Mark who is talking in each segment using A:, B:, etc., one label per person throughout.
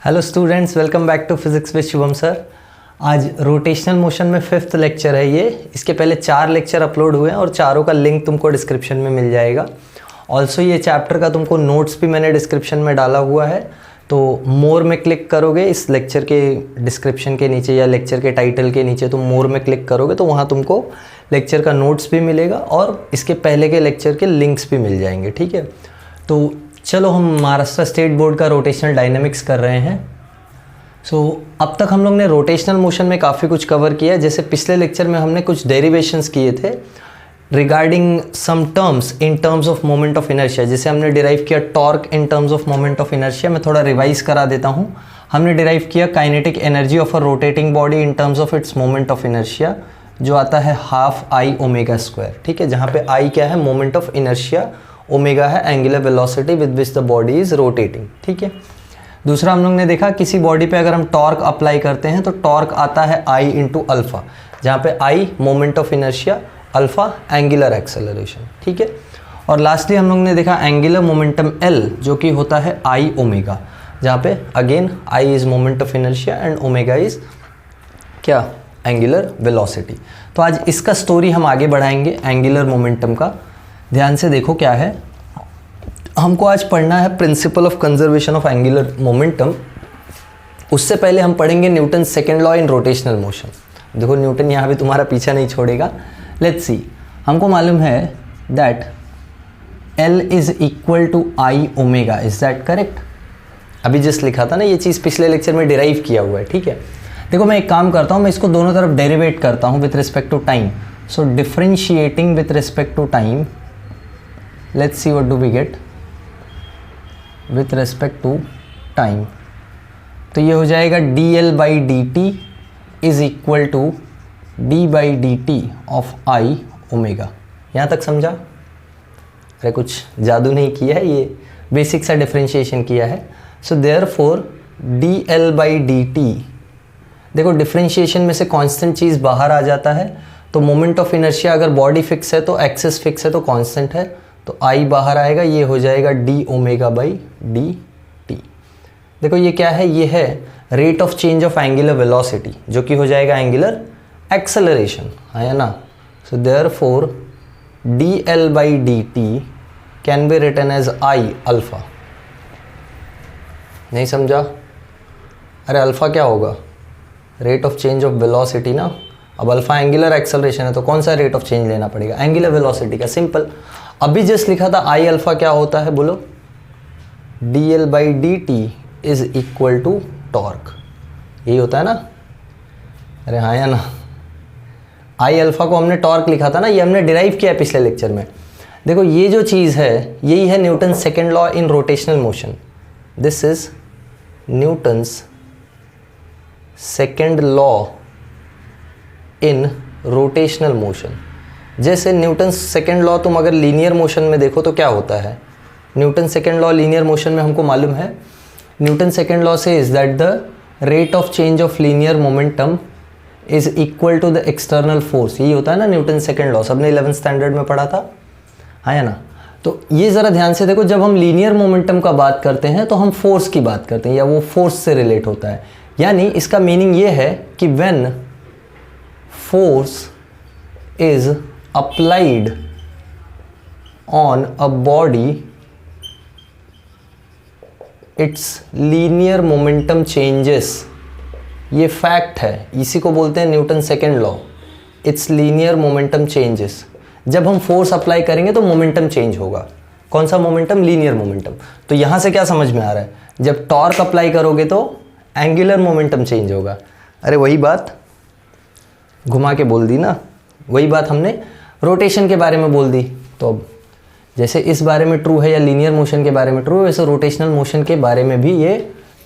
A: Hello students, welcome back to physics with Shubham sir. आज rotational motion में 5th lecture है ये। इसके पहले 4 लेक्चर अपलोड हुए हैं और चारों का लिंक तुमको डिस्क्रिप्शन में मिल जाएगा। ऑल्सो ये चैप्टर का तुमको नोट्स भी मैंने डिस्क्रिप्शन में डाला हुआ है, तो मोर में क्लिक करोगे इस लेक्चर के डिस्क्रिप्शन के नीचे या लेक्चर के टाइटल के नीचे तुम मोर में क्लिक करोगे तो वहाँ तुमको लेक्चर का नोट्स भी मिलेगा और इसके पहले के लेक्चर के लिंक्स भी मिल जाएंगे। ठीक है, तो चलो हम महाराष्ट्र स्टेट बोर्ड का रोटेशनल डायनेमिक्स कर रहे हैं। अब तक हम लोग ने रोटेशनल मोशन में काफ़ी कुछ कवर किया। जैसे पिछले लेक्चर में हमने कुछ डेरिवेशंस किए थे regarding some terms in terms of moment of inertia. जैसे हमने डिराइव किया torque in terms of moment of inertia. मैं थोड़ा रिवाइज करा देता हूँ। हमने डिराइव किया kinetic energy of a rotating body in terms of its moment of inertia, जो आता है हाफ आई ओमेगा स्क्वायर। ठीक है, जहाँ पे आई क्या है, मोमेंट ऑफ इनर्शिया, ओमेगा है angular velocity with which the body is rotating. ठीक है, दूसरा हम लोग ने देखा किसी बॉडी पे अगर हम टॉर्क अप्लाई करते हैं तो टॉर्क आता है आई इंटू अल्फा, जहाँ पे I moment of inertia, alpha angular acceleration. ठीक है, और लास्टली हम लोग ने देखा एंगुलर मोमेंटम एल, जो कि होता है आई ओमेगा, जहाँ पे again I is moment of inertia and omega is क्या, एंगुलर वेलोसिटी। तो आज इसका स्टोरी हम आगे बढ़ाएंगे एंगुलर मोमेंटम का। ध्यान से देखो क्या है, हमको आज पढ़ना है principle of conservation of angular momentum. उससे पहले हम पढ़ेंगे Newton second law in rotational motion. देखो न्यूटन यहाँ भी तुम्हारा पीछा नहीं छोड़ेगा। लेट्स सी, हमको मालूम है that L is equal to I omega. Is that correct? अभी जस्ट लिखा था ना, ये चीज़ पिछले लेक्चर में डिराइव किया हुआ है। ठीक है, देखो मैं एक काम करता हूँ, मैं इसको दोनों तरफ डेरिवेट करता हूँ with respect to time. So differentiating with respect to time, let's see what do we get with respect to time। तो ये हो जाएगा dl by dt is equal to d by dt of I omega. यहाँ तक समझा? अरे कुछ जादू नहीं किया है, ये बेसिक सा डिफरेंशिएशन किया है। सो therefore dl by dt, देखो डिफरेंशिएशन में से कांस्टेंट चीज़ बाहर आ जाता है, तो मोमेंट ऑफ इनर्शिया अगर बॉडी फिक्स है तो एक्सेस फिक्स है तो कांस्टेंट है, तो आई बाहर आएगा, ये हो जाएगा d omega by d t. देखो ये क्या है, ये है rate of change of angular velocity, जो कि हो जाएगा एंगुलर एक्सेलरेशन, है ना। So therefore d L by d t can be written as I alpha. नहीं समझा? अरे अल्फा क्या होगा, rate of change of velocity ना। अब अल्फा एंगुलर एक्सेलरेशन है तो कौन सा रेट ऑफ चेंज लेना पड़ेगा, एंगुलर वेलोसिटी का, सिंपल। अभी जस्ट लिखा था आई अल्फा क्या होता है, बोलो, d L by d t is equal to torque. यही होता है ना? अरे हाँ या ना। आई अल्फा को हमने टॉर्क लिखा था ना, ये हमने डिराइव किया है पिछले लेक्चर में। देखो ये जो चीज़ है यही है Newton second law in rotational motion. This is Newton's second law in rotational motion. जैसे न्यूटन सेकेंड लॉ तुम अगर लीनियर मोशन में देखो तो क्या होता है, Newton second law linear motion में हमको मालूम है, न्यूटन सेकेंड लॉ से is that the rate of change of linear momentum is equal to the external force. यही होता है ना न्यूटन सेकेंड लॉ, सबने 11th स्टैंडर्ड में पढ़ा था, हाँ या ना। तो ये ज़रा ध्यान से देखो, जब हम लीनियर मोमेंटम का बात करते हैं तो हम फोर्स की बात करते हैं, या वो फोर्स से रिलेट होता है। यानी इसका मीनिंग ये है कि when force is applied on a body, its linear momentum changes। ये फैक्ट है, इसी को बोलते हैं Newton second law, it's linear momentum changes. जब हम फोर्स अप्लाई करेंगे तो मोमेंटम चेंज होगा। कौन सा मोमेंटम, लीनियर मोमेंटम। तो यहाँ से क्या समझ में आ रहा है, जब टॉर्क अप्लाई करोगे तो एंगुलर मोमेंटम चेंज होगा। अरे वही बात घुमा के बोल दी ना, वही बात हमने रोटेशन के बारे में बोल दी। तो अब जैसे इस बारे में ट्रू है या लीनियर मोशन के बारे में ट्रू है, वैसे रोटेशनल मोशन के बारे में भी ये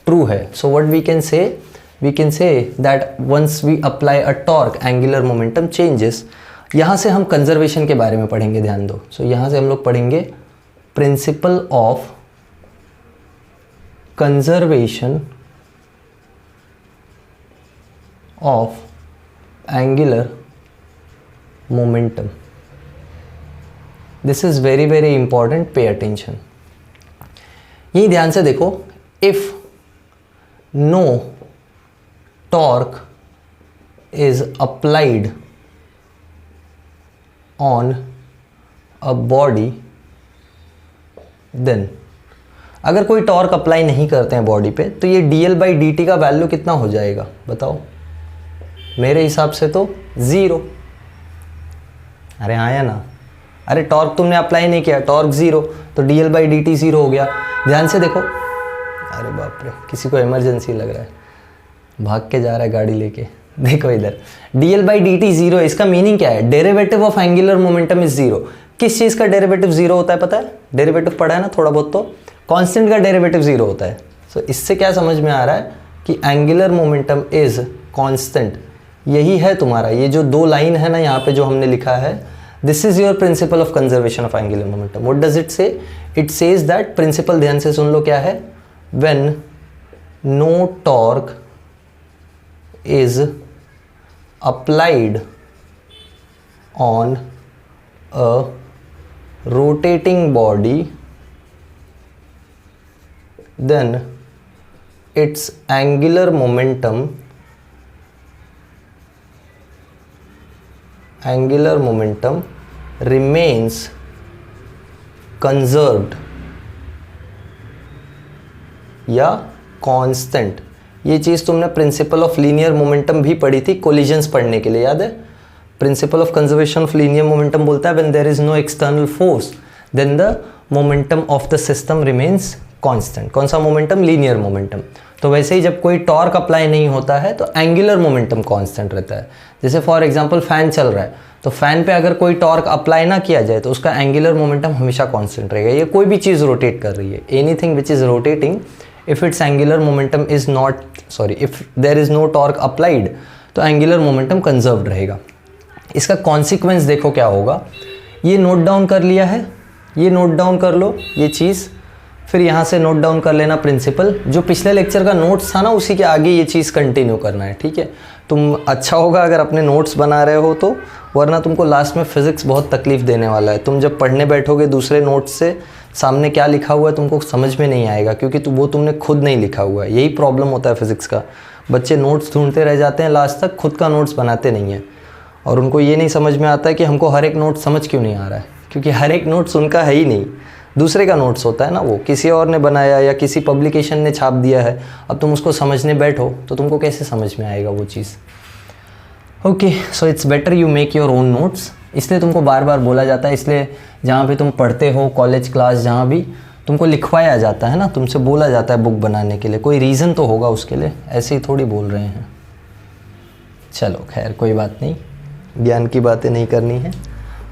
A: ट्रू है। So what we can say that once we apply a torque angular momentum changes. यहाँ से हम कंजर्वेशन के बारे में पढ़ेंगे, ध्यान दो। सो यहाँ से हम लोग पढ़ेंगे principle of conservation of angular momentum। This is very very important, pay attention. यही ध्यान से देखो, if no torque is applied on a body, then अगर कोई टॉर्क अप्लाई नहीं करते हैं बॉडी पे तो ये dl/dt का वैल्यू कितना हो जाएगा बताओ? मेरे हिसाब से तो 0। अरे आया ना, अरे टॉर्क तुमने अप्लाई नहीं किया, टॉर्क 0, तो dl/dt 0 हो गया। ध्यान से देखो, अरे बाप रे, किसी को इमरजेंसी लग रहा है, भाग के जा रहा है गाड़ी लेके। देखो इधर dl/dt 0 है, इसका मीनिंग क्या है? Derivative of angular momentum is 0। किस चीज़ का डेरिवेटिव 0 होता है पता है? डेरिवेटिव पढ़ा है ना थोड़ा बहुत, तो कांस्टेंट का डेरिवेटिव 0 होता है। सो इससे क्या समझ में आ रहा है कि एंगुलर मोमेंटम इज कांस्टेंट। यही है तुम्हारा ये जो 2 लाइन है ना यहाँ पे जो हमने लिखा है, this is your principle of conservation of angular momentum. What does it say? It says that principle, ध्यान से सुन लो क्या है, when no torque is applied on a rotating body, then its angular momentum remains conserved या constant. ये चीज़ तुमने प्रिंसिपल ऑफ लीनियर मोमेंटम भी पढ़ी थी कोलिजन्स पढ़ने के लिए, याद है? Principle of conservation of linear momentum बोलता है when there is no external force then the momentum of the system remains constant. कौन सा मोमेंटम? Linear momentum. तो वैसे ही जब कोई टॉर्क अप्लाई नहीं होता है तो एंगुलर मोमेंटम कांस्टेंट रहता है। जैसे फॉर एग्जांपल फैन चल रहा है, तो फैन पे अगर कोई टॉर्क अप्लाई ना किया जाए तो उसका एंगुलर मोमेंटम हमेशा कांस्टेंट रहेगा। ये कोई भी चीज़ रोटेट कर रही है, anything which is rotating, if its angular momentum is not if there is no torque applied तो एंगुलर मोमेंटम कंजर्व्ड रहेगा। इसका कॉन्सिक्वेंस देखो क्या होगा। ये नोट डाउन कर लिया है, ये नोट डाउन कर लो ये चीज़, फिर यहाँ से नोट डाउन कर लेना प्रिंसिपल। जो पिछले लेक्चर का नोट्स था ना उसी के आगे ये चीज़ कंटिन्यू करना है, ठीक है? तुम अच्छा होगा अगर अपने नोट्स बना रहे हो तो, वरना तुमको लास्ट में फिजिक्स बहुत तकलीफ देने वाला है। तुम जब पढ़ने बैठोगे दूसरे नोट्स से, सामने क्या लिखा हुआ है तुमको समझ में नहीं आएगा, क्योंकि वो तुमने खुद नहीं लिखा हुआ है। यही प्रॉब्लम होता है फिजिक्स का, बच्चे नोट्स ढूंढते रह जाते हैं लास्ट तक, खुद का नोट्स बनाते नहीं हैं, और उनको ये नहीं समझ में आता है कि हमको हर एक नोट समझ क्यों नहीं आ रहा है, क्योंकि हर एक नोट्स उनका है ही नहीं, दूसरे का नोट्स होता है ना, वो किसी और ने बनाया या किसी पब्लिकेशन ने छाप दिया है। अब तुम उसको समझने बैठो तो तुमको कैसे समझ में आएगा वो चीज़। Okay, so it's better you make your own notes. इसलिए तुमको बार बार बोला जाता है, इसलिए जहाँ भी तुम पढ़ते हो, कॉलेज क्लास जहाँ भी, तुमको लिखवाया जाता है ना, तुमसे बोला जाता है बुक बनाने के लिए, कोई रीज़न तो होगा उसके लिए, ऐसे ही थोड़ी बोल रहे हैं। चलो खैर कोई बात नहीं, ज्ञान की बातें नहीं करनी है,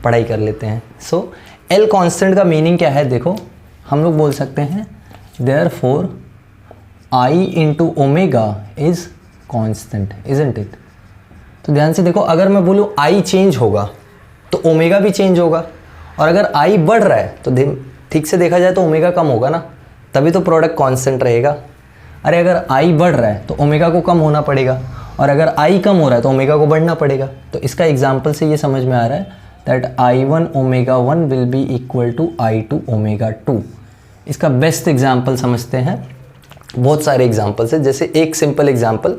A: पढ़ाई कर लेते हैं। सो एल कांस्टेंट का मीनिंग क्या है देखो, हम लोग बोल सकते हैं therefore I into omega is constant, isn't it? तो ध्यान से देखो, अगर मैं बोलूँ आई चेंज होगा तो ओमेगा भी चेंज होगा, और अगर आई बढ़ रहा है तो ठीक से देखा जाए तो ओमेगा कम होगा ना, तभी तो प्रोडक्ट कांस्टेंट रहेगा। अरे अगर आई बढ़ रहा है तो ओमेगा को कम होना पड़ेगा, और अगर आई कम हो रहा है तो ओमेगा को बढ़ना पड़ेगा। तो इसका एग्जाम्पल से ये समझ में आ रहा है that I1 omega 1 will be equal to I2 omega 2। इसका बेस्ट एग्जाम्पल समझते हैं, बहुत सारे एग्जाम्पल्स है। जैसे एक सिंपल एग्जाम्पल,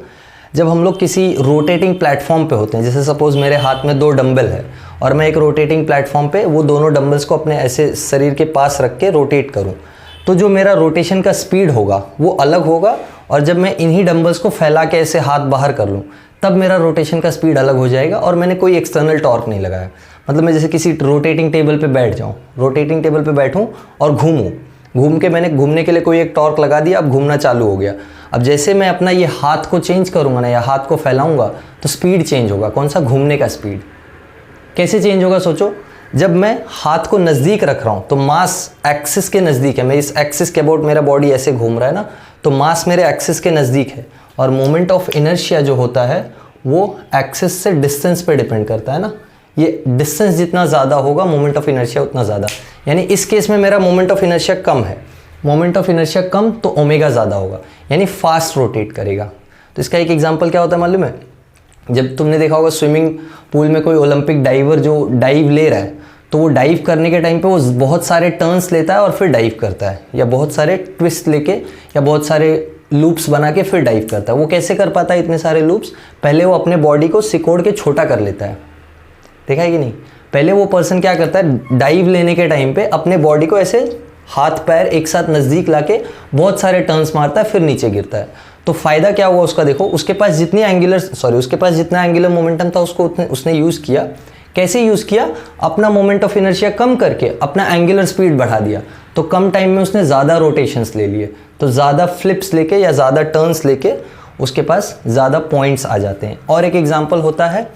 A: जब हम लोग किसी रोटेटिंग प्लेटफॉर्म पे होते हैं, जैसे सपोज मेरे हाथ में 2 डंबल है और मैं एक रोटेटिंग प्लेटफॉर्म पे वो दोनों डंबल्स को अपने ऐसे शरीर के पास रख के रोटेट करूँ, तो जो मेरा रोटेशन का स्पीड होगा वो अलग होगा, और जब मैं इन्हीं डंबल्स को फैला के ऐसे हाथ बाहर कर लूँ तब मेरा रोटेशन का स्पीड अलग हो जाएगा, और मैंने कोई एक्सटर्नल टॉर्क नहीं लगाया। मतलब मैं जैसे किसी रोटेटिंग टेबल पे बैठ जाऊँ, रोटेटिंग टेबल पे बैठूँ और घूम के मैंने घूमने के लिए कोई एक टॉर्क लगा दिया, अब घूमना चालू हो गया। अब जैसे मैं अपना ये हाथ को चेंज करूँगा ना, या हाथ को फैलाऊँगा, तो स्पीड चेंज होगा। कौन सा? घूमने का स्पीड। कैसे चेंज होगा सोचो, जब मैं हाथ को नज़दीक रख रहा हूँ तो मास एक्सिस के नज़दीक है, मैं इस एक्सिस के अबाउट मेरा बॉडी ऐसे घूम रहा है ना, तो मास मेरे एक्सिस के नज़दीक है, और मोमेंट ऑफ इनर्शिया जो होता है वो एक्सिस से डिस्टेंस पे डिपेंड करता है ना। ये डिस्टेंस जितना ज़्यादा होगा मोमेंट ऑफ इनर्शिया उतना ज़्यादा, यानी इस केस में मेरा मोमेंट ऑफ इनर्शिया कम है, मोमेंट ऑफ इनर्शिया कम तो ओमेगा ज़्यादा होगा, यानी फास्ट रोटेट करेगा। तो इसका एक एग्जांपल क्या होता है मालूम है? जब तुमने देखा होगा स्विमिंग पूल में कोई ओलंपिक डाइवर जो डाइव ले रहा है, तो वो डाइव करने के टाइम पे वो बहुत सारे टर्न्स लेता है और फिर डाइव करता है, या बहुत सारे ट्विस्ट लेके या बहुत सारे लूप्स बना के फिर डाइव करता है। वो कैसे कर पाता है इतने सारे लूप्स? पहले वो अपने बॉडी को सिकोड़ के छोटा कर लेता है, देखा है कि नहीं? पहले वो पर्सन क्या करता है, डाइव लेने के टाइम पे अपने बॉडी को ऐसे हाथ पैर एक साथ नज़दीक लाके बहुत सारे टर्न्स मारता है, फिर नीचे गिरता है। तो फायदा क्या हुआ उसका? देखो, उसके पास जितना एंगुलर मोमेंटम था उसने यूज़ किया। कैसे यूज़ किया? अपना मोमेंट ऑफ इनर्शिया कम करके अपना एंगुलर स्पीड बढ़ा दिया। तो कम टाइम में उसने ज़्यादा रोटेशंस ले लिए, तो ज़्यादा फ्लिप्स लेके या ज़्यादा टर्न्स लेके उसके पास ज़्यादा पॉइंट्स आ जाते हैं। और एक एग्जाम्पल होता है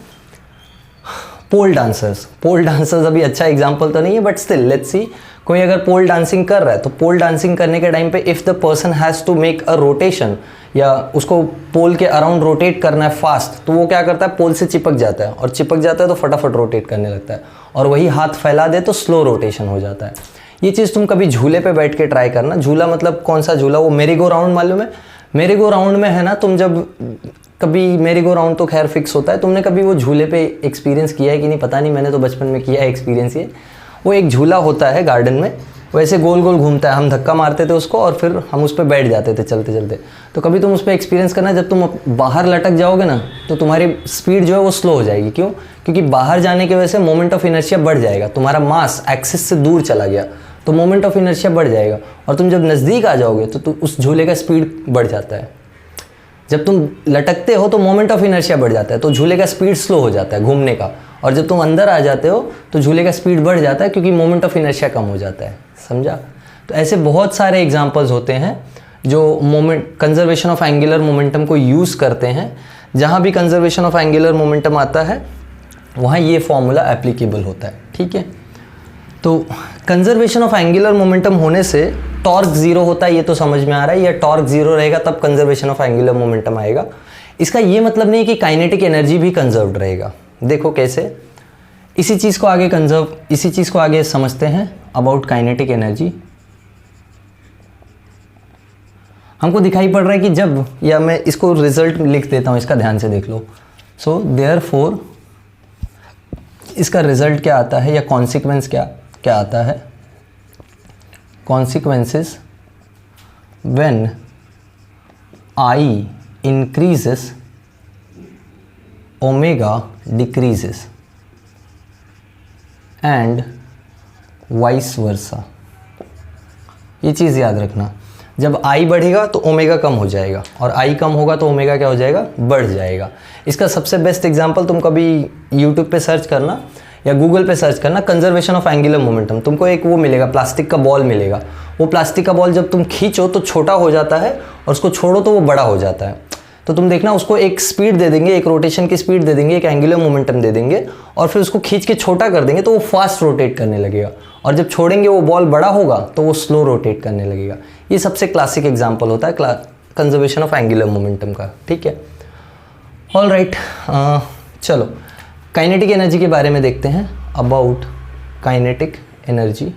A: पोल डांसर्स अभी अच्छा एग्जाम्पल तो नहीं है, बट स्टिल लेट्स सी। कोई अगर पोल डांसिंग कर रहा है तो पोल डांसिंग करने के टाइम पे if the person has to make a rotation, या उसको पोल के अराउंड रोटेट करना है फास्ट, तो वो क्या करता है, पोल से चिपक जाता है, और चिपक जाता है तो फटाफट रोटेट करने लगता है। और वही हाथ फैला दे तो स्लो रोटेशन हो जाता है। ये चीज़ तुम कभी झूले पे बैठ के ट्राई करना। झूला मतलब कौन सा झूला? वो मेरी गो राउंड, मालूम है? मेरी गो राउंड में है ना, तुम जब कभी मेरी गो राउंड तो खैर फिक्स होता है, तुमने कभी वो झूले पे एक्सपीरियंस किया है कि नहीं पता नहीं, मैंने तो बचपन में किया है एक्सपीरियंस ये। वो एक झूला होता है गार्डन में, वैसे गोल गोल घूमता है, हम धक्का मारते थे उसको और फिर हम उस पर बैठ जाते थे चलते चलते। तो कभी तुम उस पर एक्सपीरियंस करना, जब तुम बाहर लटक जाओगे ना तो तुम्हारी स्पीड जो है वो स्लो हो जाएगी। क्यों? क्योंकि बाहर जाने की वजह से मोमेंट ऑफ इनर्शिया बढ़ जाएगा, तुम्हारा मास एक्सिस से दूर चला गया तो मोमेंट ऑफ इनर्शिया बढ़ जाएगा। और तुम जब नज़दीक आ जाओगे तो उस झूले का स्पीड बढ़ जाता है। जब तुम लटकते हो तो मोमेंट ऑफ इनर्शिया बढ़ जाता है, तो झूले का स्पीड स्लो हो जाता है घूमने का। और जब तुम अंदर आ जाते हो तो झूले का स्पीड बढ़ जाता है, क्योंकि मोमेंट ऑफ इनर्शिया कम हो जाता है। समझा? तो ऐसे बहुत सारे एग्जांपल्स होते हैं जो कंजर्वेशन ऑफ एंगुलर मोमेंटम को यूज़ करते हैं। जहाँ भी कंजर्वेशन ऑफ एंगुलर मोमेंटम आता है वहाँ ये फॉर्मूला एप्लीकेबल होता है। ठीक है, तो कंजर्वेशन ऑफ एंगुलर मोमेंटम होने से टॉर्क जीरो होता है, ये तो समझ में आ रहा है। या टॉर्क जीरो रहेगा तब कंजर्वेशन ऑफ एंगुलर मोमेंटम आएगा। इसका ये मतलब नहीं कि काइनेटिक एनर्जी भी कंजर्व्ड रहेगा। देखो कैसे, इसी चीज़ को आगे समझते हैं अबाउट काइनेटिक एनर्जी। हमको दिखाई पड़ रहा है कि जब, या मैं इसको रिजल्ट लिख देता हूँ, इसका ध्यान से देख लो। सो देयरफॉर इसका रिजल्ट क्या आता है, या कॉन्सिक्वेंस क्या आता है? Consequences when I increases omega decreases and vice versa. ये चीज़ याद रखना, जब I बढ़ेगा तो ओमेगा कम हो जाएगा, और I कम होगा तो ओमेगा क्या हो जाएगा, बढ़ जाएगा। इसका सबसे बेस्ट एग्जांपल तुम कभी YouTube पे सर्च करना या गूगल पे सर्च करना, कंजर्वेशन ऑफ एंगुलर मोमेंटम। तुमको एक वो मिलेगा, प्लास्टिक का बॉल मिलेगा। वो प्लास्टिक का बॉल जब तुम खींचो तो छोटा हो जाता है, और उसको छोड़ो तो वो बड़ा हो जाता है। तो तुम देखना, उसको एक स्पीड दे देंगे, एक रोटेशन की स्पीड दे देंगे, एक एंगुलर मोमेंटम दे देंगे, और फिर उसको खींच के छोटा कर देंगे तो वो फास्ट रोटेट करने लगेगा। और जब छोड़ेंगे वो बॉल बड़ा होगा तो वो स्लो रोटेट करने लगेगा। ये सबसे क्लासिक एग्जाम्पल होता है कंजर्वेशन ऑफ एंगुलर मोमेंटम का। ठीक है, ऑल राइट, चलो काइनेटिक एनर्जी के बारे में देखते हैं। अबाउट काइनेटिक एनर्जी,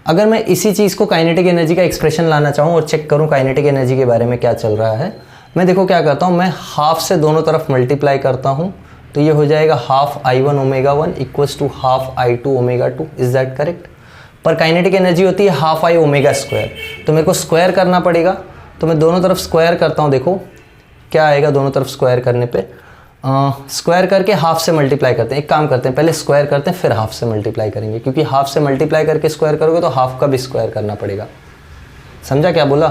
A: अगर मैं इसी चीज़ को काइनेटिक एनर्जी का एक्सप्रेशन लाना चाहूँ और चेक करूँ काइनेटिक एनर्जी के बारे में क्या चल रहा है, मैं देखो क्या करता हूँ, मैं हाफ से दोनों तरफ मल्टीप्लाई करता हूँ, तो ये हो जाएगा half I1 omega 1 equals to half I2 omega 2। Is that correct? पर काइनेटिक एनर्जी होती है हाफ I ओमेगा स्क्वायर, तो मेरे को स्क्वायर करना पड़ेगा। तो मैं दोनों तरफ स्क्वायर करता हूँ, देखो क्या आएगा दोनों तरफ स्क्वायर करने पे। स्क्वायर करके हाफ से मल्टीप्लाई करते हैं। एक काम करते हैं, पहले स्क्वायर करते हैं फिर हाफ से मल्टीप्लाई करेंगे, क्योंकि हाफ से मल्टीप्लाई करके स्क्वायर करोगे तो हाफ का भी स्क्वायर करना पड़ेगा। समझा क्या बोला?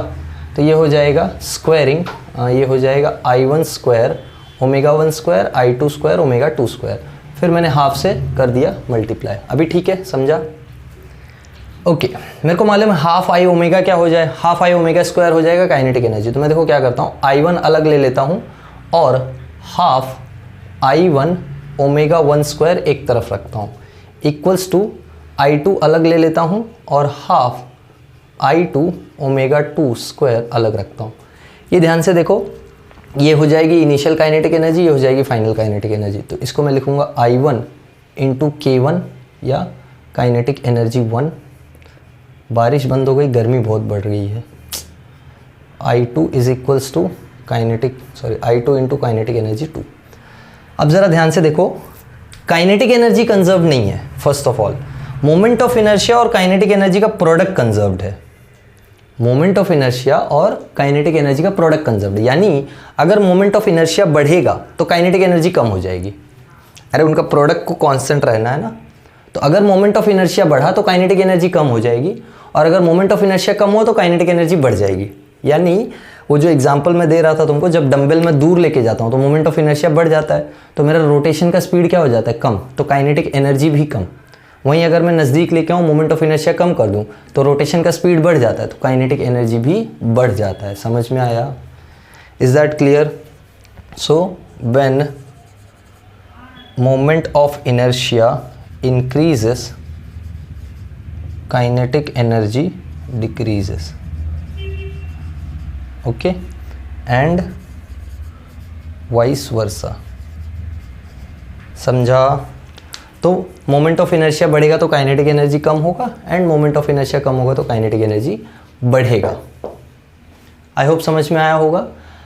A: तो ये हो जाएगा स्क्वायरिंग, ये हो जाएगा I1 square omega 1 square I2 square omega 2 square, फिर मैंने हाफ से कर दिया मल्टीप्लाई। अभी ठीक है, समझा? ओके, मेरे को मालूम है हाफ I ओमेगा क्या हो जाए, हाफ I ओमेगा स्क्वायर हो जाएगा काइनेटिक एनर्जी। तो मैं देखो क्या करता हूँ, I1 अलग ले लेता हूँ और हाफ I1 ओमेगा 1 स्क्वायर एक तरफ रखता हूँ, इक्वल्स टू I2 अलग ले लेता हूँ और हाफ I2 ओमेगा 2 स्क्वायर अलग रखता हूँ। ये ध्यान से देखो, ये हो जाएगी इनिशियल काइनेटिक एनर्जी, ये हो जाएगी फाइनल काइनेटिक एनर्जी। तो इसको मैं लिखूँगा I1 इंटू K1 या काइनेटिक एनर्जी 1। बारिश बंद हो गई, गर्मी बहुत बढ़ गई है। I2 is equals to I2 into kinetic energy 2। अब ज़रा ध्यान से देखो, काइनेटिक एनर्जी कंजर्व नहीं है। First of all moment of inertia और काइनेटिक एनर्जी का प्रोडक्ट कंजर्व्ड है। मोमेंट ऑफ इनर्शिया और काइनेटिक एनर्जी का प्रोडक्ट कंजर्व्ड, यानी अगर मोमेंट ऑफ इनर्शिया बढ़ेगा तो काइनेटिक एनर्जी कम हो जाएगी। अरे उनका प्रोडक्ट को कांस्टेंट रहना है ना, तो अगर मोमेंट ऑफ इनर्शिया बढ़ा तो काइनेटिक एनर्जी कम हो जाएगी, और अगर मोमेंट ऑफ इनर्शिया कम हो तो काइनेटिक एनर्जी बढ़ जाएगी। यानी वो जो एग्जांपल मैं दे रहा था तुमको, जब डंबल में दूर लेके जाता हूँ तो मोमेंट ऑफ इनर्शिया बढ़ जाता है, तो मेरा रोटेशन का स्पीड क्या हो जाता है, कम, तो काइनेटिक एनर्जी भी कम। वहीं अगर मैं नज़दीक लेके आऊँ, मोमेंट ऑफ इनर्शिया कम कर दूँ तो रोटेशन का स्पीड बढ़ जाता है, तो काइनेटिक एनर्जी भी बढ़ जाता है। समझ में आया? Is that clear? So when moment of inertia increases, kinetic energy decreases, okay, and vice versa। समझा? तो मोमेंट ऑफ इनर्शिया बढ़ेगा तो काइनेटिक एनर्जी कम होगा, एंड मोमेंट ऑफ इनर्शिया कम होगा तो काइनेटिक एनर्जी बढ़ेगा। आई होप समझ में आया होगा।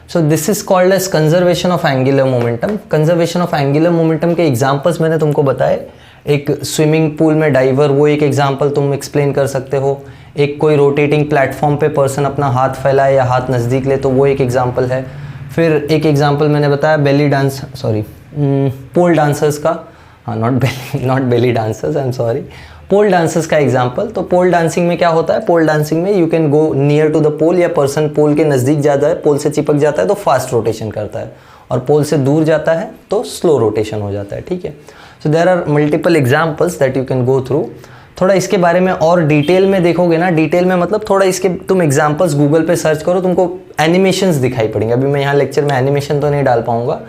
A: So this is called as conservation of angular momentum. Conservation of angular momentum के एग्जांपल्स मैंने तुमको बताए। एक स्विमिंग पूल में डाइवर, वो एक एग्जांपल तुम एक्सप्लेन कर सकते हो। एक कोई रोटेटिंग प्लेटफॉर्म पे पर्सन अपना हाथ फैलाए या हाथ नज़दीक ले, तो वो एक एग्जांपल है। फिर एक एग्जांपल मैंने बताया belly dance, sorry pole dancers का, हाँ not belly dancers, I am sorry, pole dancers का एग्जांपल। तो पोल डांसिंग में क्या होता है, पोल डांसिंग में you can go near to the pole, या पर्सन पोल के नज़दीक जाता है, पोल से चिपक जाता है तो फास्ट रोटेशन करता है, और पोल से दूर जाता है तो स्लो रोटेशन हो जाता है। ठीक है, so there are multiple examples that you can go through. थोड़ा इसके बारे में और डिटेल में देखोगे ना, डिटेल में मतलब थोड़ा इसके तुम एग्जाम्पल्स गूगल पे सर्च करो, तुमको एनिमेशंस दिखाई पड़ेंगे। अभी मैं यहाँ लेक्चर में एनिमेशन तो नहीं डाल पाऊँगा,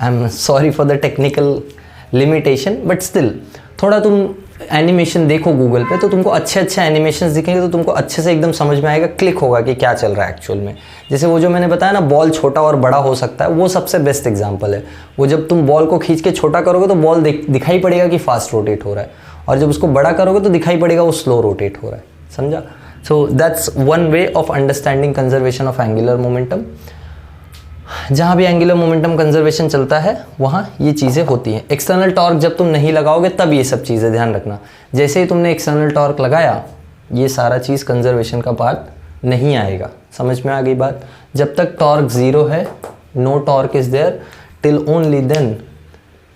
A: आई am sorry for the technical limitation, but still थोड़ा तुम एनिमेशन देखो गूगल पे, तो तुमको अच्छे अच्छे एनिमेशंस दिखेंगे, तो तुमको अच्छे से एकदम समझ में आएगा, क्लिक होगा कि क्या चल रहा है एक्चुअल में। जैसे वो जो मैंने बताया ना, बॉल छोटा और बड़ा हो सकता है, वो सबसे बेस्ट एग्जांपल है। वो जब तुम बॉल को खींच के छोटा करोगे तो बॉल दिखाई पड़ेगा कि फास्ट रोटेट हो रहा है, और जब उसको बड़ा करोगे तो दिखाई पड़ेगा वो स्लो रोटेट हो रहा है। समझा? So that's one way of understanding conservation of angular momentum. जहाँ भी एंगुलर मोमेंटम कंजर्वेशन चलता है वहाँ ये चीज़ें होती हैं। एक्सटर्नल टॉर्क जब तुम नहीं लगाओगे तब ये सब चीज़ें ध्यान रखना। जैसे ही तुमने एक्सटर्नल टॉर्क लगाया, ये सारा चीज़ कंजर्वेशन का पार्ट नहीं आएगा। समझ में आ गई बात? जब तक टॉर्क ज़ीरो है, no torque is there, till only then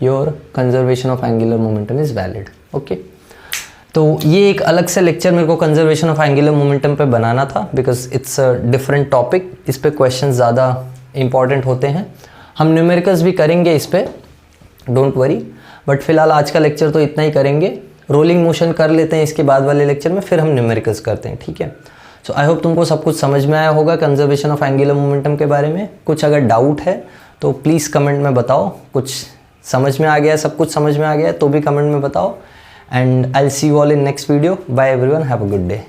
A: your conservation of angular momentum is valid. Okay, तो ये एक अलग से लेक्चर मेरे को कंजर्वेशन ऑफ एंगुलर मोमेंटम पे बनाना था, because it's a different topic. इस पे क्वेश्चन ज़्यादा इंपॉर्टेंट होते हैं। हम न्यूमेरिकल्स भी करेंगे इस पे, डोंट वरी, बट फिलहाल आज का लेक्चर तो इतना ही करेंगे। रोलिंग मोशन कर लेते हैं इसके बाद वाले लेक्चर में, फिर हम न्यूमेरिकल्स करते हैं। ठीक है, सो आई होप तुमको सब कुछ समझ में आया होगा कंजर्वेशन ऑफ एंगुलर मोमेंटम के बारे में। कुछ अगर डाउट है तो प्लीज़ कमेंट में बताओ। कुछ समझ में आ गया, सब कुछ समझ में आ गया तो भी कमेंट में बताओ। And I will see you all in next video. Bye everyone, have a good day.